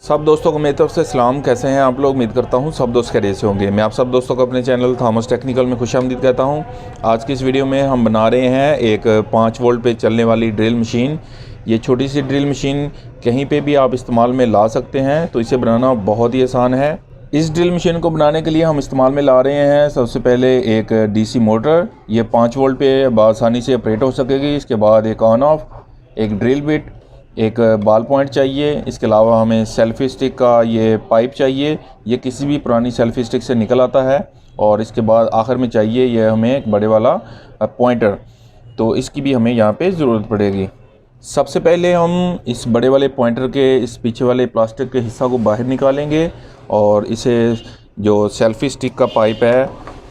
सब दोस्तों को मेरी तरफ से सलाम। कैसे हैं आप लोग? उम्मीद करता हूं सब दोस्त खैरियत से होंगे। मैं आप सब दोस्तों को अपने चैनल थॉमस टेक्निकल में खुशामदीद कहता हूं। आज की इस वीडियो में हम बना रहे हैं एक 5 वोल्ट पे चलने वाली ड्रिल मशीन। ये छोटी सी ड्रिल मशीन कहीं पे भी आप इस्तेमाल में ला सकते हैं, तो इसे बनाना बहुत ही आसान है। इस ड्रिल मशीन को बनाने के लिए हम इस्तेमाल में ला रहे हैं सबसे पहले एक DC मोटर। ये 5 वोल्ट पे आसानी से ऑपरेट हो सकेगी। इसके बाद एक ऑन ऑफ, एक ड्रिल बिट, एक बॉल पॉइंट चाहिए। इसके अलावा हमें सेल्फी स्टिक का ये पाइप चाहिए, ये किसी भी पुरानी सेल्फी स्टिक से निकल आता है। और इसके बाद आखिर में चाहिए ये हमें एक बड़े वाला पॉइंटर, तो इसकी भी हमें यहाँ पे ज़रूरत पड़ेगी। सबसे पहले हम इस बड़े वाले पॉइंटर के इस पीछे वाले प्लास्टिक के हिस्सा को बाहर निकालेंगे और इसे जो सेल्फी स्टिक का पाइप है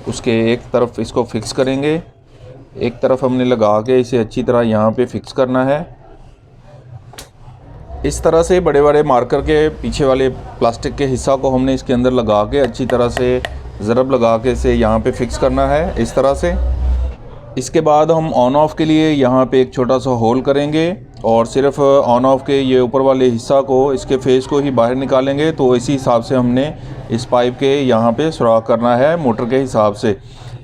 उसके एक तरफ इसको फिक्स करेंगे। एक तरफ हमने लगा के इसे अच्छी तरह यहाँ पे फिक्स करना है। इस तरह से बड़े बड़े मार्कर के पीछे वाले प्लास्टिक के हिस्सा को हमने इसके अंदर लगा के अच्छी तरह से ज़रब लगा के इसे यहाँ पे फिक्स करना है इस तरह से। इसके बाद हम ऑन ऑफ के लिए यहाँ पे एक छोटा सा होल करेंगे और सिर्फ ऑन ऑफ के ये ऊपर वाले हिस्सा को, इसके फेस को ही बाहर निकालेंगे। तो इसी हिसाब से हमने इस पाइप के यहाँ पे सुराख करना है मोटर के हिसाब से।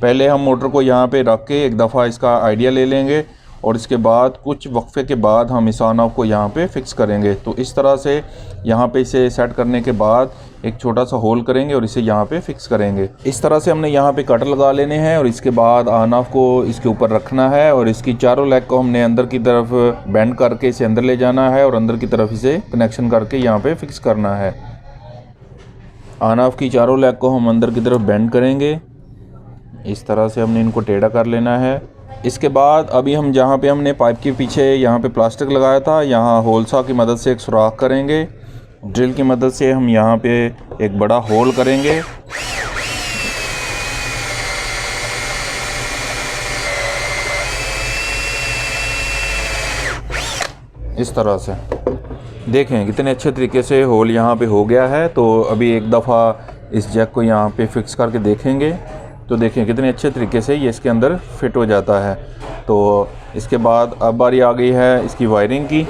पहले हम मोटर को यहाँ पे रख के एक दफ़ा इसका आइडिया ले लेंगे और इसके बाद कुछ वक्फे के बाद हम इस ऑन ऑफ को यहाँ पे फिक्स करेंगे। तो इस तरह से यहाँ पे इसे सेट करने के बाद एक छोटा सा होल करेंगे और इसे यहाँ पे फिक्स करेंगे। इस तरह से हमने यहाँ पे कटर लगा लेने हैं और इसके बाद ऑन ऑफ को इसके ऊपर रखना है और इसकी चारों लेग को हमने अंदर की तरफ बेंड करके इसे अंदर ले जाना है और अंदर की तरफ इसे कनेक्शन करके यहाँ पे फिक्स करना है। ऑन ऑफ की चारों लेग को हम अंदर की तरफ बेंड करेंगे। इस तरह से हमने इनको टेढ़ा कर लेना है। इसके बाद अभी हम जहाँ पे हमने पाइप के पीछे यहाँ पे प्लास्टिक लगाया था, यहाँ होल सा की मदद से एक सुराख करेंगे। ड्रिल की मदद से हम यहाँ पे एक बड़ा होल करेंगे। इस तरह से देखें कितने अच्छे तरीके से होल यहाँ पे हो गया है। तो अभी एक दफ़ा इस जैक को यहाँ पे फिक्स करके देखेंगे तो देखें कितने अच्छे तरीके से ये इसके अंदर फिट हो जाता है। तो इसके बाद अब बारी आ गई है इसकी वायरिंग की।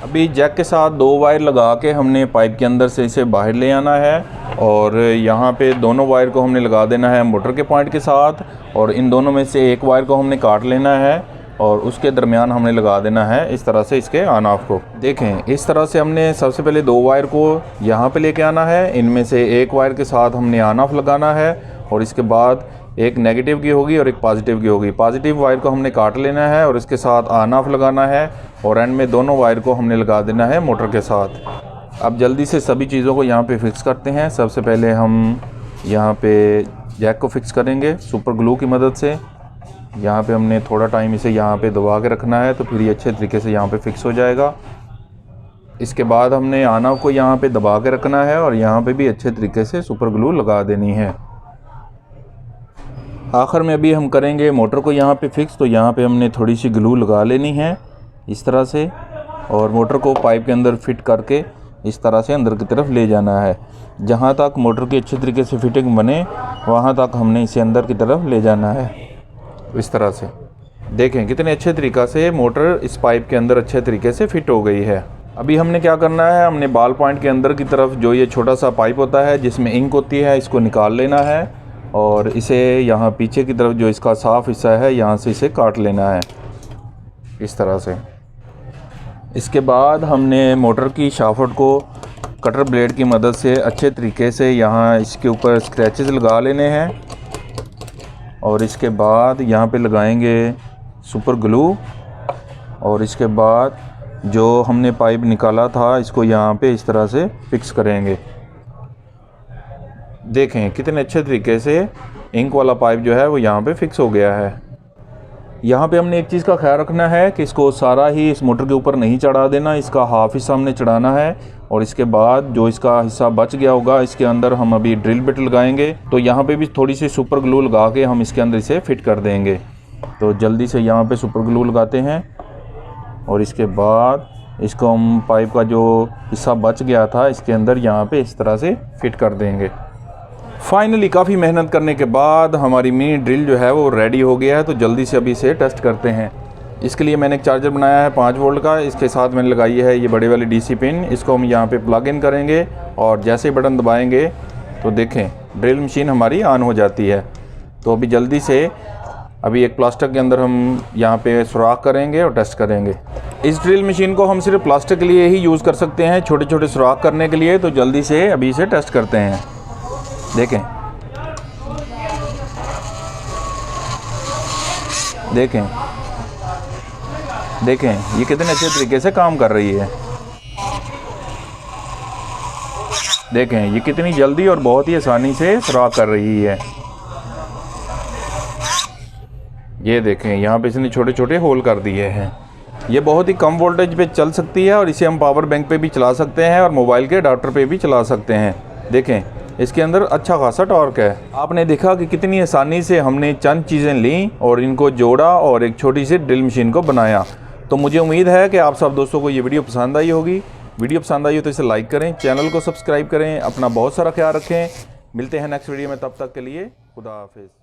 अभी जैक के साथ 2 वायर लगा के हमने पाइप के अंदर से इसे बाहर ले आना है और यहाँ पे दोनों वायर को हमने लगा देना है मोटर के पॉइंट के साथ और इन दोनों में से एक वायर को हमने काट लेना है और उसके दरमियान हमने लगा देना है इस तरह से इसके ऑन ऑफ को। देखें इस तरह से हमने सबसे पहले 2 वायर को यहाँ पे लेके आना है। इनमें से एक वायर के साथ हमने ऑन ऑफ लगाना है और इसके बाद एक नेगेटिव की होगी और एक पॉजिटिव की होगी। पॉजिटिव वायर को हमने काट लेना है और इसके साथ ऑन ऑफ लगाना है और एंड में दोनों वायर को हमने लगा देना है मोटर के साथ। अब जल्दी से सभी चीज़ों को यहाँ पे फिक्स करते हैं। सबसे पहले हम यहाँ पे जैक को फिक्स करेंगे सुपर ग्लू की मदद से। यहाँ पे हमने थोड़ा टाइम इसे यहाँ पे दबा के रखना है तो फिर ये अच्छे तरीके से यहाँ पे फिक्स हो जाएगा। इसके बाद हमने ऑन ऑफ को यहाँ पे दबा के रखना है और यहाँ पे भी अच्छे तरीके से सुपर ग्लू लगा देनी है। आखिर में अभी हम करेंगे मोटर को यहाँ पे फिक्स। तो यहाँ पे हमने थोड़ी सी ग्लू लगा लेनी है इस तरह से और मोटर को पाइप के अंदर फिट करके इस तरह से अंदर की तरफ ले जाना है। जहाँ तक मोटर की अच्छे तरीके से फिटिंग बने वहाँ तक हमने इसे अंदर की तरफ ले जाना है इस तरह से। देखें कितने अच्छे तरीक़े से मोटर इस पाइप के अंदर अच्छे तरीके से फिट हो गई है। अभी हमने क्या करना है, हमने बॉल पॉइंट के अंदर की तरफ जो ये छोटा सा पाइप होता है जिसमें इंक होती है इसको निकाल लेना है और इसे यहाँ पीछे की तरफ जो इसका साफ़ हिस्सा है यहाँ से इसे काट लेना है इस तरह से। इसके बाद हमने मोटर की शाफ्ट को कटर ब्लेड की मदद से अच्छे तरीके से यहाँ इसके ऊपर स्क्रैचेस लगा लेने हैं और इसके बाद यहाँ पे लगाएंगे सुपर ग्लू और इसके बाद जो हमने पाइप निकाला था इसको यहाँ पे इस तरह से फिक्स करेंगे। देखें कितने अच्छे तरीके से इंक वाला पाइप जो है वो यहाँ पे फिक्स हो गया है। यहाँ पे हमने एक चीज़ का ख्याल रखना है कि इसको सारा ही इस मोटर के ऊपर नहीं चढ़ा देना, इसका हाफ हिस्सा हमने चढ़ाना है और इसके बाद जो इसका हिस्सा बच गया होगा इसके अंदर हम अभी ड्रिल बिट लगाएंगे। तो यहाँ पे भी थोड़ी सी सुपर ग्लू लगा के हम इसके अंदर इसे फिट कर देंगे। तो जल्दी से यहाँ पे सुपर ग्लू लगाते हैं और इसके बाद इसको हम पाइप का जो हिस्सा बच गया था इसके अंदर यहाँ पे इस तरह से फिट कर देंगे। फाइनली काफ़ी मेहनत करने के बाद हमारी मिनी ड्रिल जो है वो रेडी हो गया है। तो जल्दी से अभी इसे टेस्ट करते हैं। इसके लिए मैंने एक चार्जर बनाया है 5 वोल्ट का। इसके साथ मैंने लगाई है ये बड़े वाली डीसी पिन। इसको हम यहाँ पे प्लग इन करेंगे और जैसे ही बटन दबाएंगे तो देखें ड्रिल मशीन हमारी ऑन हो जाती है। तो अभी जल्दी से अभी एक प्लास्टिक के अंदर हम यहाँ पे सुराख करेंगे और टेस्ट करेंगे। इस ड्रिल मशीन को हम सिर्फ प्लास्टिक के लिए ही यूज़ कर सकते हैं, छोटे छोटे सुराख करने के लिए। तो जल्दी से अभी इसे टेस्ट करते हैं। देखें देखें देखें ये कितने अच्छे तरीके से काम कर रही है। देखें ये कितनी जल्दी और बहुत ही आसानी से सुराख कर रही है। ये देखें यहाँ पे इसने छोटे छोटे होल कर दिए हैं। ये बहुत ही कम वोल्टेज पे चल सकती है और इसे हम पावर बैंक पे भी चला सकते हैं और मोबाइल के अडाप्टर पे भी चला सकते हैं। देखें इसके अंदर अच्छा खासा टॉर्क है। आपने देखा कि कितनी आसानी से हमने चंद चीज़ें लीं और इनको जोड़ा और एक छोटी सी ड्रिल मशीन को बनाया। तो मुझे उम्मीद है कि आप सब दोस्तों को ये वीडियो पसंद आई होगी। वीडियो पसंद आई हो तो इसे लाइक करें, चैनल को सब्सक्राइब करें, अपना बहुत सारा ख्याल रखें। मिलते हैं नेक्स्ट वीडियो में, तब तक के लिए खुदा हाफिज़।